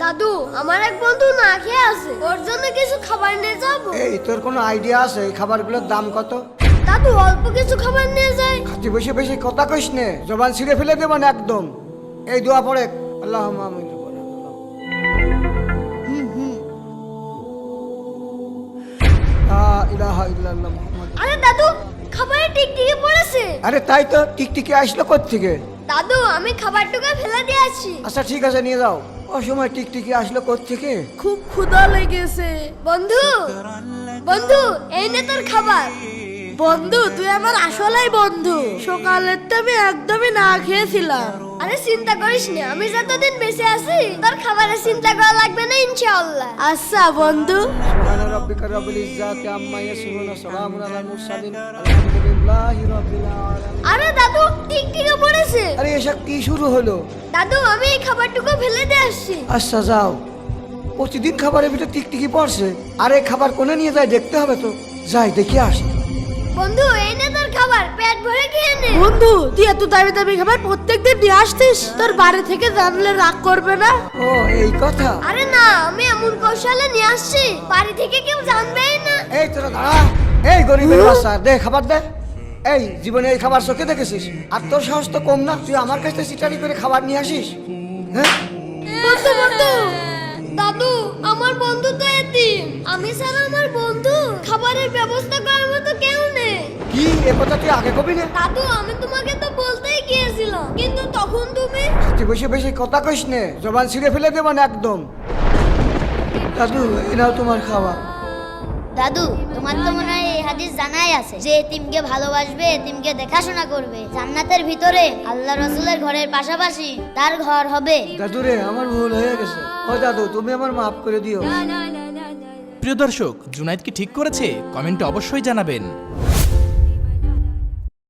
দাদু, আমার এক বন্ধু না খেয়ে আছে, ওর জন্য কিছু খাবার নিয়ে যাবো। এই তোর কোনো আইডিয়া আছে এই খাবারগুলোর দাম কত? দাদু, অল্প কিছু খাবার নিয়ে যাই। খাতি বেশি বেশি কথা কইস নে, জবান ছিঁড়ে ফেলে দেব না একদম। এই দোয়া পড়ে, আল্লাহুম্মা আমিন। লা ইলাহা ইল্লাল্লাহ মুহাম্মাদ। আরে দাদু, খাবারে টিকটিকি পড়েছে। আরে তাই তো, টিকটিকি আসলো কোত্থেকে? দাদু, আমি খাবারটুকু ফেলে দিয়ে আসছি। আচ্ছা ঠিক আছে, নিয়ে যাও। ও সময় টিকটিকি আসলো কোত্থেকে? খুব ক্ষুধা লেগেছে। বন্ধু, বন্ধু, এই নে তোর খাবার। বন্ধু, তুই আমার আসলেই বন্ধু। সকালের তো আমি একদমই না খেয়েছিলাম। আরে চিন্তা করিস না, আমি যতদিন বেঁচে আছি তোর খাবারের চিন্তা করা লাগবে না ইনশাআল্লাহ। আচ্ছা বন্ধু। সুবহানা রাব্বিকা রাব্বিল ইজ্জাতি আম্মা ইয়াসিফুন, সালামুন আলাল মুরসালিন, আলহামদুলিল্লাহি রাব্বিল আলামিন। আরে দাদু, টিকটিকি পড়েছে। আরে এসব কি শুরু হলো? দাদু, আমি এই খাবারটুকু ফেলে দিয়ে আসছি। আচ্ছা যাও, প্রতিদিন খাবারের ভিতরে টিকটিকি পড়ছে। আরে খাবার কোনে নিয়ে যায় দেখতে হবে তো, যাই দেখে আসি। বন্ধু, এই নে তোর খাবার, পেট ভরে খেয়ে নে। বন্ধু, তুই এত দামি দামি খাবার প্রত্যেকদিন নিয়ে আসতিস, তোর বাড়ি থেকে জানলে রাগ করবে না? ও এই কথা। আরে না, আমি এমন কৌশলে নিয়ে আসছি বাড়ি থেকে কেউ জানবেই না। এই তোরা দাঁড়া, এই গরিবের বাচ্চা, দে খাবার দে। এই জীবনে এই খাবার চোখে দেখেছিস? আর তোর সাহস তো কম না, তুই আমার কাছে চিটারি করে খাবার নিয়ে আসিস? হ্যাঁ, বন্ধু, বন্ধু, দাদু, আমার বন্ধু তো এতিম। আমি ছাড়া আমার বন্ধু খাবারের ব্যবস্থা করার মতো কেউ নেই। কি এ কথা তুই আগে কবি না? দাদু, আমি তোমাকে তো বলতেই গিয়েছিলাম, কিন্তু তখন তুমি। তুই বেশি বেশি কথা কইস নে, জবান ছিঁড়ে ফেলে দেব না একদম। দাদু, এই নাও তোমার খাবার। দাদু, তোমার তো মনে হয় এই হাদিস জানাই আছে যে এতিমকে ভালোবাসবে, এতিমকে দেখাশোনা করবে, জান্নাতের ভিতরে আল্লাহ রাসূলের ঘরের পাশাপাশি তার ঘর হবে। দাদু রে, আমার ভুল হয়ে গেছে। ও দাদু, তুমি আমার মাফ করে দিও। প্রিয় দর্শক, জুনায়েদ কি ঠিক করেছে? কমেন্টে অবশ্যই জানাবেন।